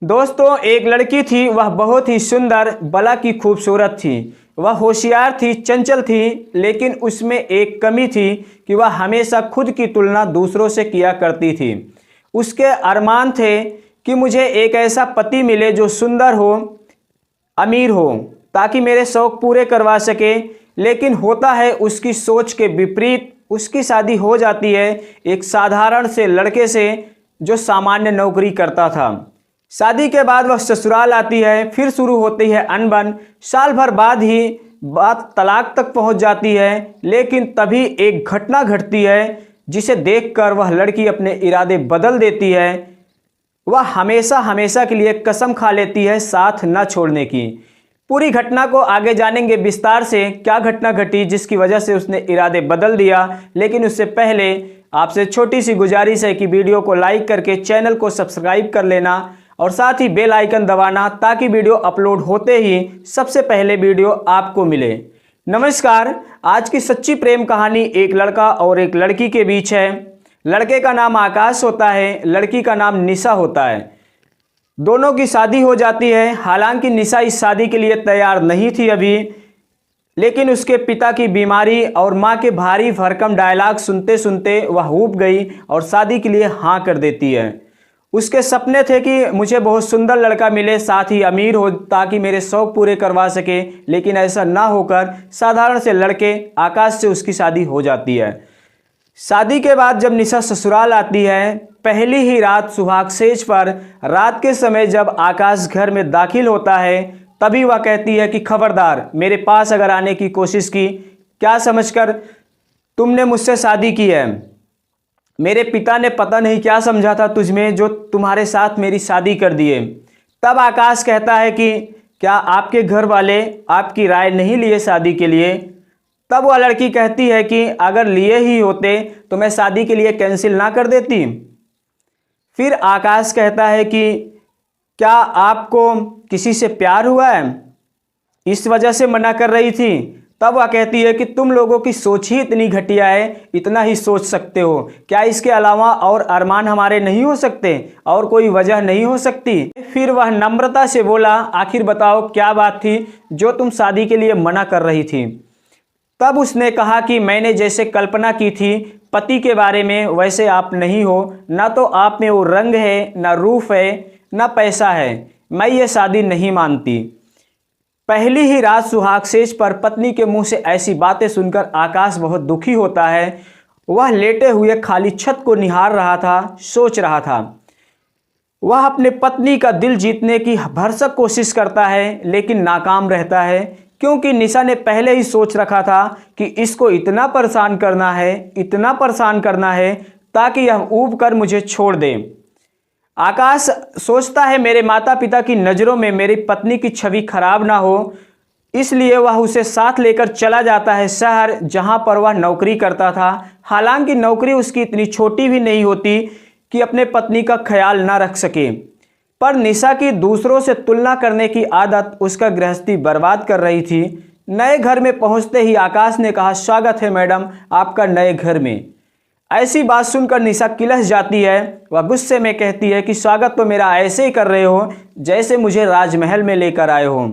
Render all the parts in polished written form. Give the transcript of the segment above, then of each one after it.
दोस्तों, एक लड़की थी। वह बहुत ही सुंदर बला की खूबसूरत थी। वह होशियार थी, चंचल थी, लेकिन उसमें एक कमी थी कि वह हमेशा खुद की तुलना दूसरों से किया करती थी। उसके अरमान थे कि मुझे एक ऐसा पति मिले जो सुंदर हो, अमीर हो, ताकि मेरे शौक पूरे करवा सके। लेकिन होता है उसकी सोच के विपरीत। उसकी शादी हो जाती है एक साधारण से लड़के से जो सामान्य नौकरी करता था। शादी के बाद वह ससुराल आती है, फिर शुरू होती है अनबन। साल भर बाद ही बात तलाक तक पहुंच जाती है। लेकिन तभी एक घटना घटती है जिसे देखकर वह लड़की अपने इरादे बदल देती है। वह हमेशा हमेशा के लिए कसम खा लेती है साथ न छोड़ने की। पूरी घटना को आगे जानेंगे विस्तार से, क्या घटना घटी जिसकी वजह से उसने इरादे बदल दिया। लेकिन उससे पहले आपसे छोटी सी गुजारिश है कि वीडियो को लाइक करके चैनल को सब्सक्राइब कर लेना और साथ ही बेल आइकन दबाना, ताकि वीडियो अपलोड होते ही सबसे पहले वीडियो आपको मिले। नमस्कार। आज की सच्ची प्रेम कहानी एक लड़का और एक लड़की के बीच है। लड़के का नाम आकाश होता है, लड़की का नाम निशा होता है। दोनों की शादी हो जाती है। हालांकि निशा इस शादी के लिए तैयार नहीं थी अभी, लेकिन उसके पिता की बीमारी और माँ के भारी भरकम डायलॉग सुनते सुनते वह ऊब गई और शादी के लिए हाँ कर देती है। उसके सपने थे कि मुझे बहुत सुंदर लड़का मिले, साथ ही अमीर हो, ताकि मेरे शौक पूरे करवा सके। लेकिन ऐसा ना होकर साधारण से लड़के आकाश से उसकी शादी हो जाती है। शादी के बाद जब निशा ससुराल आती है, पहली ही रात सुहाग सेज पर रात के समय जब आकाश घर में दाखिल होता है, तभी वह कहती है कि खबरदार, मेरे पास अगर आने की कोशिश की, क्या समझकर तुमने मुझसे शादी की है। मेरे पिता ने पता नहीं क्या समझा था तुझमें, जो तुम्हारे साथ मेरी शादी कर दिए। तब आकाश कहता है कि क्या आपके घर वाले आपकी राय नहीं लिए शादी के लिए। तब वह लड़की कहती है कि अगर लिए ही होते तो मैं शादी के लिए कैंसिल ना कर देती। फिर आकाश कहता है कि क्या आपको किसी से प्यार हुआ है, इस वजह से मना कर रही थी। तब वह कहती है कि तुम लोगों की सोच ही इतनी घटिया है, इतना ही सोच सकते हो। क्या इसके अलावा और अरमान हमारे नहीं हो सकते, और कोई वजह नहीं हो सकती। फिर वह नम्रता से बोला, आखिर बताओ क्या बात थी जो तुम शादी के लिए मना कर रही थी। तब उसने कहा कि मैंने जैसे कल्पना की थी पति के बारे में, वैसे आप नहीं हो। ना तो आप में वो रंग है, ना रूप है, ना पैसा है। मैं ये शादी नहीं मानती। पहली ही रात सुहाग सेज पर पत्नी के मुंह से ऐसी बातें सुनकर आकाश बहुत दुखी होता है। वह लेटे हुए खाली छत को निहार रहा था, सोच रहा था। वह अपने पत्नी का दिल जीतने की भरसक कोशिश करता है, लेकिन नाकाम रहता है, क्योंकि निशा ने पहले ही सोच रखा था कि इसको इतना परेशान करना है, इतना परेशान करना है, ताकि यह ऊब कर मुझे छोड़ दे। आकाश सोचता है मेरे माता पिता की नज़रों में मेरी पत्नी की छवि खराब ना हो, इसलिए वह उसे साथ लेकर चला जाता है शहर, जहां पर वह नौकरी करता था। हालांकि नौकरी उसकी इतनी छोटी भी नहीं होती कि अपने पत्नी का ख्याल ना रख सके, पर निशा की दूसरों से तुलना करने की आदत उसका गृहस्थी बर्बाद कर रही थी। नए घर में पहुंचते ही आकाश ने कहा, स्वागत है मैडम आपका नए घर में। ऐसी बात सुनकर निशा किलस जाती है। वह गुस्से में कहती है कि स्वागत तो मेरा ऐसे ही कर रहे हो जैसे मुझे राजमहल में लेकर आए हो।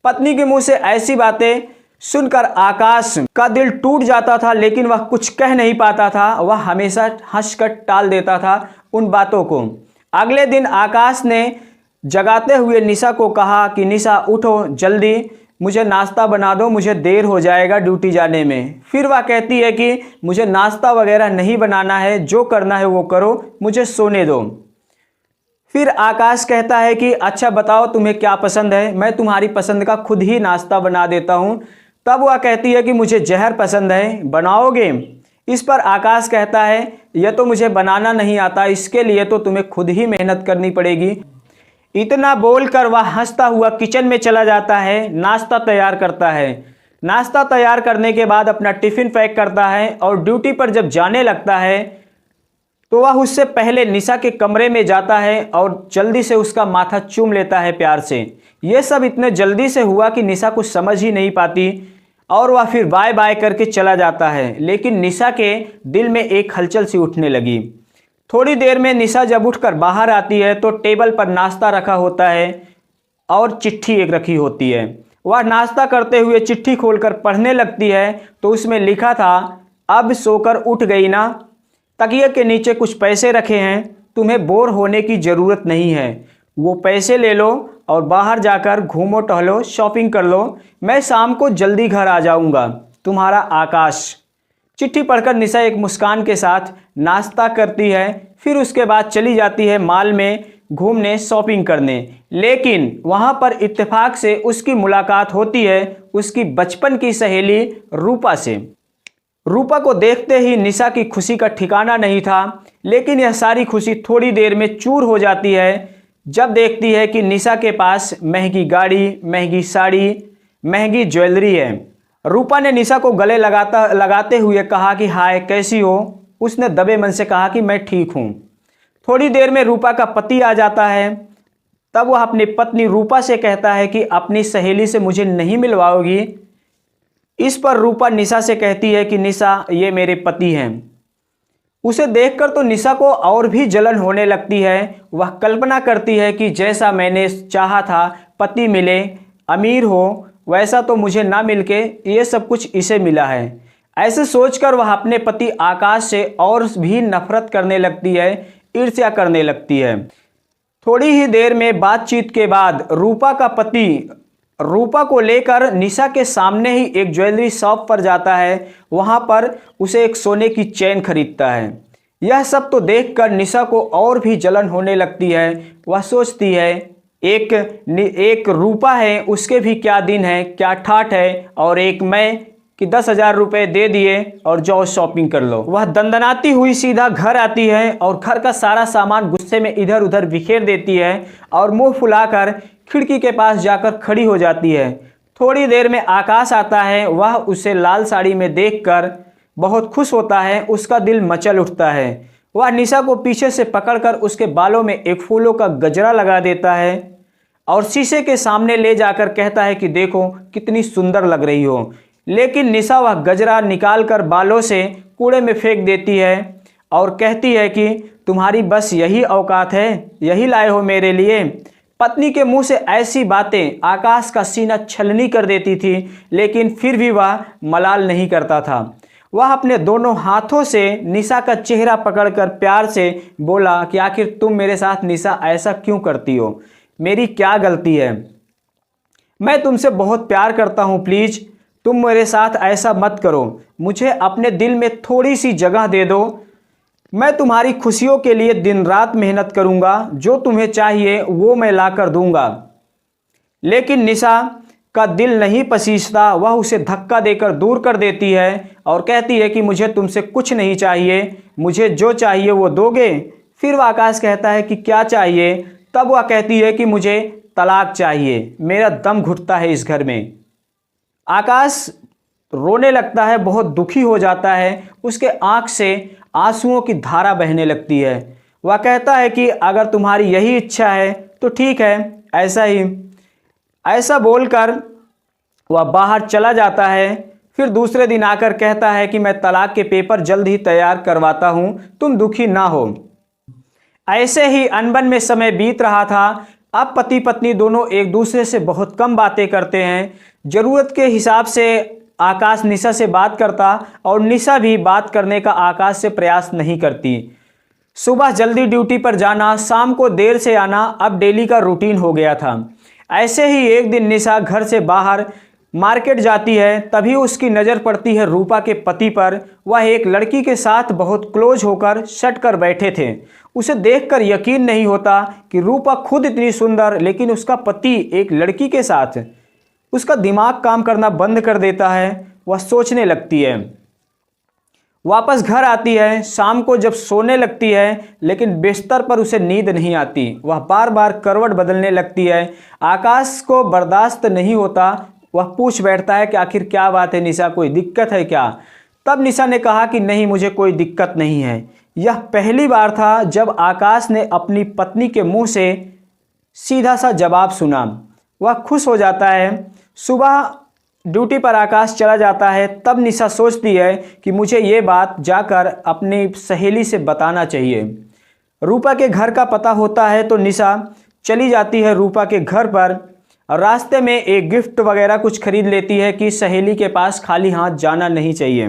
पत्नी के मुंह से ऐसी बातें सुनकर आकाश का दिल टूट जाता था, लेकिन वह कुछ कह नहीं पाता था। वह हमेशा हंसकर टाल देता था उन बातों को। अगले दिन आकाश ने जगाते हुए निशा को कहा कि निशा उठो, जल्दी मुझे नाश्ता बना दो, मुझे देर हो जाएगा ड्यूटी जाने में। फिर वह कहती है कि मुझे नाश्ता वगैरह नहीं बनाना है, जो करना है वो करो, मुझे सोने दो। फिर आकाश कहता है कि अच्छा बताओ तुम्हें क्या पसंद है, मैं तुम्हारी पसंद का खुद ही नाश्ता बना देता हूँ। तब वह कहती है कि मुझे जहर पसंद है, बनाओगे। इस पर आकाश कहता है यह तो मुझे बनाना नहीं आता, इसके लिए तो तुम्हें खुद ही मेहनत करनी पड़ेगी। इतना बोलकर वह हंसता हुआ किचन में चला जाता है, नाश्ता तैयार करता है। नाश्ता तैयार करने के बाद अपना टिफिन पैक करता है और ड्यूटी पर जब जाने लगता है तो वह उससे पहले निशा के कमरे में जाता है और जल्दी से उसका माथा चूम लेता है प्यार से। यह सब इतने जल्दी से हुआ कि निशा कुछ समझ ही नहीं पाती और वह फिर बाय बाय करके चला जाता है। लेकिन निशा के दिल में एक हलचल सी उठने लगी। थोड़ी देर में निशा जब उठकर बाहर आती है तो टेबल पर नाश्ता रखा होता है और चिट्ठी एक रखी होती है। वह नाश्ता करते हुए चिट्ठी खोलकर पढ़ने लगती है तो उसमें लिखा था, अब सोकर उठ गई ना, तकिए के नीचे कुछ पैसे रखे हैं, तुम्हें बोर होने की ज़रूरत नहीं है, वो पैसे ले लो और बाहर जाकर घूमो टहलो, शॉपिंग कर लो, मैं शाम को जल्दी घर आ जाऊंगा, तुम्हारा आकाश। चिट्ठी पढ़कर निशा एक मुस्कान के साथ नाश्ता करती है, फिर उसके बाद चली जाती है मॉल में घूमने, शॉपिंग करने। लेकिन वहां पर इत्तेफाक से उसकी मुलाकात होती है उसकी बचपन की सहेली रूपा से। रूपा को देखते ही निशा की खुशी का ठिकाना नहीं था, लेकिन यह सारी खुशी थोड़ी देर में चूर हो जाती है जब देखती है कि निशा के पास महंगी गाड़ी, महंगी साड़ी, महंगी ज्वेलरी है। रूपा ने निशा को गले लगाते हुए कहा कि हाय कैसी हो। उसने दबे मन से कहा कि मैं ठीक हूँ। थोड़ी देर में रूपा का पति आ जाता है। तब वह अपनी पत्नी रूपा से कहता है कि अपनी सहेली से मुझे नहीं मिलवाओगी। इस पर रूपा निशा से कहती है कि निशा, ये मेरे पति हैं। उसे देखकर तो निशा को और भी जलन होने लगती है। वह कल्पना करती है कि जैसा मैंने चाहा था पति मिले, अमीर हो, वैसा तो मुझे ना मिलके ये सब कुछ इसे मिला है। ऐसे सोचकर वह अपने पति आकाश से और भी नफरत करने लगती है, ईर्ष्या करने लगती है। थोड़ी ही देर में बातचीत के बाद रूपा का पति रूपा को लेकर निशा के सामने ही एक ज्वेलरी शॉप पर जाता है। वहां पर उसे एक सोने की चेन खरीदता है। यह सब तो देखकर निशा को और भी जलन होने लगती है। वह सोचती है एक रूपा है, उसके भी क्या दिन है, क्या ठाठ है, और एक मैं कि 10,000 रुपये दे दिए और जाओ शॉपिंग कर लो। वह दंदनाती हुई सीधा घर आती है और घर का सारा सामान गुस्से में इधर उधर बिखेर देती है और मुंह फुलाकर खिड़की के पास जाकर खड़ी हो जाती है। थोड़ी देर में आकाश आता है। वह उसे लाल साड़ी में देखकर बहुत खुश होता है। उसका दिल मचल उठता है। वह निशा को पीछे से पकड़कर उसके बालों में एक फूलों का गजरा लगा देता है और शीशे के सामने ले जाकर कहता है कि देखो कितनी सुंदर लग रही हो। लेकिन निशा वह गजरा निकालकर बालों से कूड़े में फेंक देती है और कहती है कि तुम्हारी बस यही औकात है, यही लाए हो मेरे लिए। पत्नी के मुंह से ऐसी बातें आकाश का सीना छलनी कर देती थी, लेकिन फिर भी वह मलाल नहीं करता था। वह अपने दोनों हाथों से निशा का चेहरा पकड़कर प्यार से बोला कि आखिर तुम मेरे साथ निशा ऐसा क्यों करती हो, मेरी क्या गलती है, मैं तुमसे बहुत प्यार करता हूँ, प्लीज तुम मेरे साथ ऐसा मत करो, मुझे अपने दिल में थोड़ी सी जगह दे दो, मैं तुम्हारी खुशियों के लिए दिन रात मेहनत करूँगा, जो तुम्हें चाहिए वो मैं ला कर दूँगा। लेकिन निशा का दिल नहीं पसीजता। वह उसे धक्का देकर दूर कर देती है और कहती है कि मुझे तुमसे कुछ नहीं चाहिए, मुझे जो चाहिए वो दोगे। फिर वह आकाश कहता है कि क्या चाहिए। तब वह कहती है कि मुझे तलाक चाहिए, मेरा दम घुटता है इस घर में। आकाश रोने लगता है, बहुत दुखी हो जाता है। उसके आंख से आंसुओं की धारा बहने लगती है। वह कहता है कि अगर तुम्हारी यही इच्छा है तो ठीक है, ऐसा ही। ऐसा बोलकर वह बाहर चला जाता है। फिर दूसरे दिन आकर कहता है कि मैं तलाक के पेपर जल्द ही तैयार करवाता हूं, तुम दुखी ना हो। ऐसे ही अनबन में समय बीत रहा था। अब पति पत्नी दोनों एक दूसरे से बहुत कम बातें करते हैं। जरूरत के हिसाब से आकाश निशा से बात करता और निशा भी बात करने का आकाश से प्रयास नहीं करती। सुबह जल्दी ड्यूटी पर जाना, शाम को देर से आना अब डेली का रूटीन हो गया था। ऐसे ही एक दिन निशा घर से बाहर मार्केट जाती है। तभी उसकी नज़र पड़ती है रूपा के पति पर। वह एक लड़की के साथ बहुत क्लोज होकर सट कर बैठे थे। उसे देखकर यकीन नहीं होता कि रूपा खुद इतनी सुंदर, लेकिन उसका पति एक लड़की के साथ। उसका दिमाग काम करना बंद कर देता है। वह सोचने लगती है। वापस घर आती है। शाम को जब सोने लगती है, लेकिन बिस्तर पर उसे नींद नहीं आती। वह बार बार करवट बदलने लगती है। आकाश को बर्दाश्त नहीं होता। वह पूछ बैठता है कि आखिर क्या बात है निशा, कोई दिक्कत है क्या। तब निशा ने कहा कि नहीं, मुझे कोई दिक्कत नहीं है। यह पहली बार था जब आकाश ने अपनी पत्नी के मुंह से सीधा सा जवाब सुना। वह खुश हो जाता है। सुबह ड्यूटी पर आकाश चला जाता है। तब निशा सोचती है कि मुझे ये बात जाकर अपनी सहेली से बताना चाहिए। रूपा के घर का पता होता है तो निशा चली जाती है रूपा के घर पर और रास्ते में एक गिफ्ट वगैरह कुछ खरीद लेती है कि सहेली के पास खाली हाथ जाना नहीं चाहिए।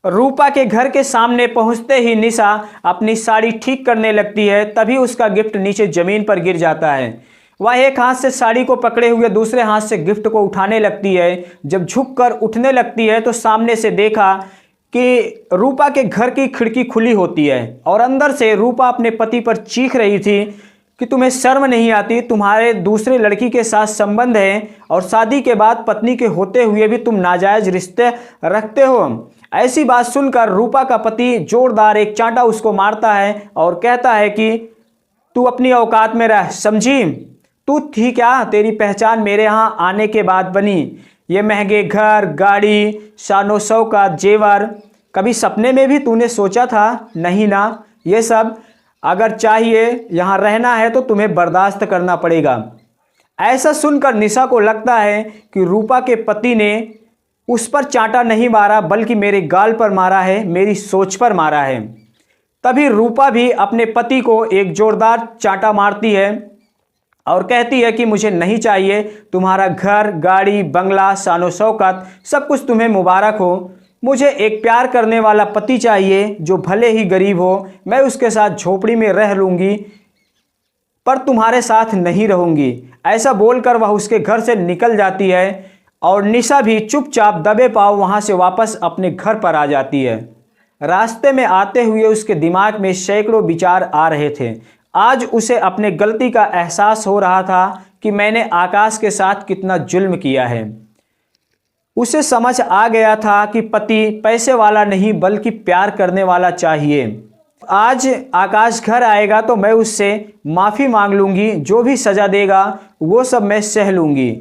रूपा के घर के सामने पहुंचते ही निशा अपनी साड़ी ठीक करने लगती है, तभी उसका गिफ्ट नीचे जमीन पर गिर जाता है। वह एक हाथ से साड़ी को पकड़े हुए दूसरे हाथ से गिफ्ट को उठाने लगती है। जब झुककर उठने लगती है तो सामने से देखा कि रूपा के घर की खिड़की खुली होती है और अंदर से रूपा अपने पति पर चीख रही थी कि तुम्हें शर्म नहीं आती, तुम्हारे दूसरे लड़की के साथ संबंध है और शादी के बाद पत्नी के होते हुए भी तुम नाजायज रिश्ते रखते हो। ऐसी बात सुनकर रूपा का पति जोरदार एक चांटा उसको मारता है और कहता है कि तू अपनी औकात में रह, समझी? तू थी क्या? तेरी पहचान मेरे यहाँ आने के बाद बनी। ये महंगे घर, गाड़ी, शानो शौकत, जेवर कभी सपने में भी तूने सोचा था? नहीं ना। ये सब अगर चाहिए यहाँ रहना है तो तुम्हें बर्दाश्त करना पड़ेगा। ऐसा सुनकर निशा को लगता है कि रूपा के पति ने उस पर चांटा नहीं मारा बल्कि मेरे गाल पर मारा है, मेरी सोच पर मारा है। तभी रूपा भी अपने पति को एक जोरदार चांटा मारती है और कहती है कि मुझे नहीं चाहिए तुम्हारा घर, गाड़ी, बंगला, शानो शौकत, सब कुछ तुम्हें मुबारक हो। मुझे एक प्यार करने वाला पति चाहिए जो भले ही गरीब हो, मैं उसके साथ झोपड़ी में रह लूँगी पर तुम्हारे साथ नहीं रहूँगी। ऐसा बोलकर वह उसके घर से निकल जाती है और निशा भी चुपचाप दबे पाँव वहाँ से वापस अपने घर पर आ जाती है। रास्ते में आते हुए उसके दिमाग में सैकड़ों विचार आ रहे थे। आज उसे अपने गलती का एहसास हो रहा था कि मैंने आकाश के साथ कितना जुल्म किया है। उसे समझ आ गया था कि पति पैसे वाला नहीं बल्कि प्यार करने वाला चाहिए। आज आकाश घर आएगा तो मैं उससे माफ़ी मांग लूँगी, जो भी सज़ा देगा वो सब मैं सह लूँगी।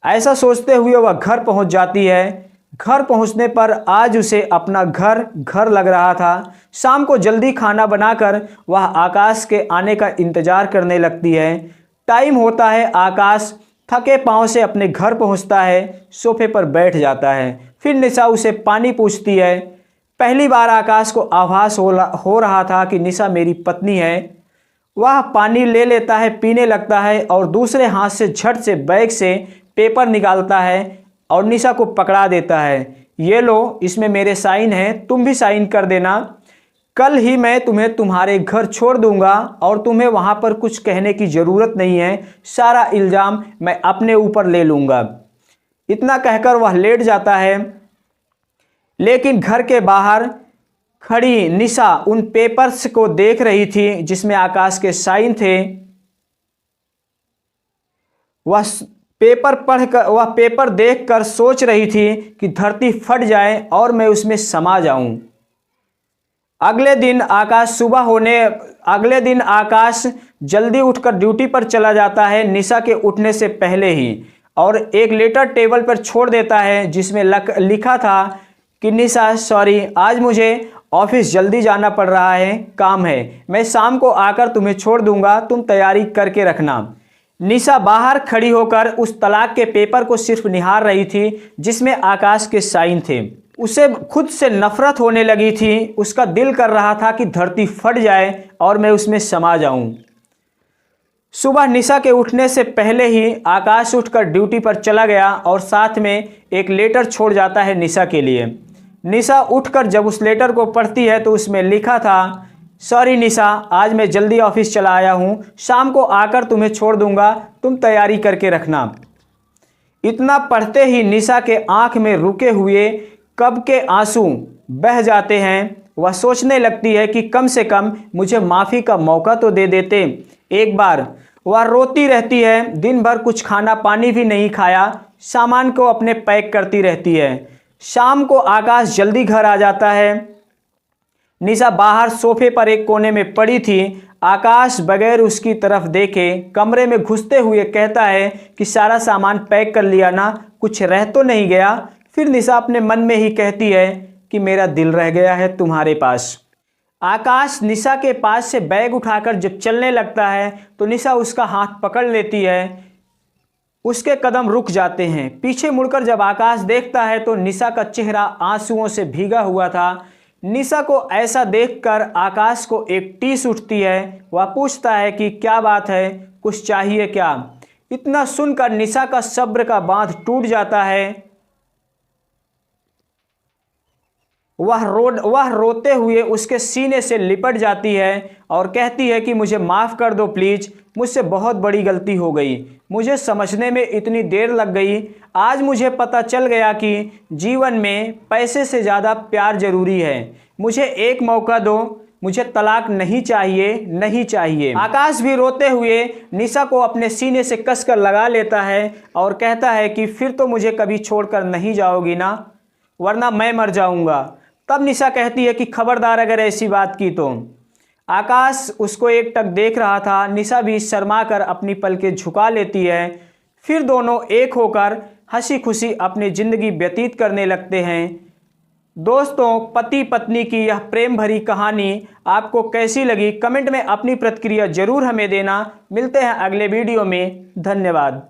ऐसा सोचते हुए वह घर पहुँच जाती है। घर पहुँचने पर आज उसे अपना घर लग रहा था। शाम को जल्दी खाना बनाकर वह आकाश के आने का इंतज़ार करने लगती है। टाइम होता है, आकाश थके पाँव से अपने घर पहुंचता है, सोफे पर बैठ जाता है। फिर निशा उसे पानी पूछती है। पहली बार आकाश को आभास हो रहा था कि निशा मेरी पत्नी है। वह पानी ले लेता है, पीने लगता है और दूसरे हाथ से झट से बैग से पेपर निकालता है और निशा को पकड़ा देता है। ये लो, इसमें मेरे साइन हैं, तुम भी साइन कर देना। कल ही मैं तुम्हें तुम्हारे घर छोड़ दूंगा और तुम्हें वहां पर कुछ कहने की ज़रूरत नहीं है। सारा इल्ज़ाम मैं अपने ऊपर ले लूँगा। इतना कहकर वह लेट जाता है। लेकिन घर के बाहर खड़ी निशा उन पेपर्स को देख रही थी जिसमें आकाश के साइन थे। वह पेपर देखकर सोच रही थी कि धरती फट जाए और मैं उसमें समा जाऊं। अगले दिन आकाश जल्दी उठकर ड्यूटी पर चला जाता है, निशा के उठने से पहले ही, और एक लेटर टेबल पर छोड़ देता है जिसमें लिखा था कि निशा सॉरी, आज मुझे ऑफिस जल्दी जाना पड़ रहा है, काम है। मैं शाम को आकर तुम्हें छोड़ दूंगा, तुम तैयारी करके रखना। निशा बाहर खड़ी होकर उस तलाक के पेपर को सिर्फ निहार रही थी जिसमें आकाश के साइन थे। उसे खुद से नफरत होने लगी थी। उसका दिल कर रहा था कि धरती फट जाए और मैं उसमें समा जाऊं। सुबह निशा के उठने से पहले ही आकाश उठकर ड्यूटी पर चला गया और साथ में एक लेटर छोड़ जाता है निशा के लिए। निशा उठकर जब उस लेटर को पढ़ती है तो उसमें लिखा था, सॉरी निशा, आज मैं जल्दी ऑफिस चला आया हूँ, शाम को आकर तुम्हें छोड़ दूंगा, तुम तैयारी करके रखना। इतना पढ़ते ही निशा के आंख में रुके हुए कब के आंसू बह जाते हैं। वह सोचने लगती है कि कम से कम मुझे माफ़ी का मौका तो दे देते एक बार। वह रोती रहती है, दिन भर कुछ खाना पानी भी नहीं खाया, सामान को अपने पैक करती रहती है। शाम को आकाश जल्दी घर आ जाता है। निशा बाहर सोफे पर एक कोने में पड़ी थी। आकाश बगैर उसकी तरफ देखे कमरे में घुसते हुए कहता है कि सारा सामान पैक कर लिया ना, कुछ रह तो नहीं गया। फिर निशा अपने मन में ही कहती है कि मेरा दिल रह गया है तुम्हारे पास। आकाश निशा के पास से बैग उठाकर जब चलने लगता है तो निशा उसका हाथ पकड़ लेती है। उसके कदम रुक जाते हैं। पीछे मुड़कर जब आकाश देखता है तो निशा का चेहरा आंसुओं से भीगा हुआ था। निशा को ऐसा देखकर आकाश को एक टीस उठती है। वह पूछता है कि क्या बात है, कुछ चाहिए क्या। इतना सुनकर निशा का सब्र का बांध टूट जाता है। वह रोते हुए उसके सीने से लिपट जाती है और कहती है कि मुझे माफ़ कर दो प्लीज़, मुझसे बहुत बड़ी गलती हो गई, मुझे समझने में इतनी देर लग गई। आज मुझे पता चल गया कि जीवन में पैसे से ज़्यादा प्यार ज़रूरी है। मुझे एक मौका दो, मुझे तलाक नहीं चाहिए, नहीं चाहिए। आकाश भी रोते हुए निशा को अपने सीने से कसकर लगा लेता है और कहता है कि फिर तो मुझे कभी छोड़कर नहीं जाओगी ना, वरना मैं मर जाऊंगा। तब निशा कहती है कि खबरदार अगर ऐसी बात की तो। आकाश उसको एक टक देख रहा था। निशा भी शर्मा कर अपनी पलकें झुका लेती है। फिर दोनों एक होकर हंसी खुशी अपनी ज़िंदगी व्यतीत करने लगते हैं। दोस्तों, पति पत्नी की यह प्रेम भरी कहानी आपको कैसी लगी, कमेंट में अपनी प्रतिक्रिया ज़रूर हमें देना। मिलते हैं अगले वीडियो में। धन्यवाद।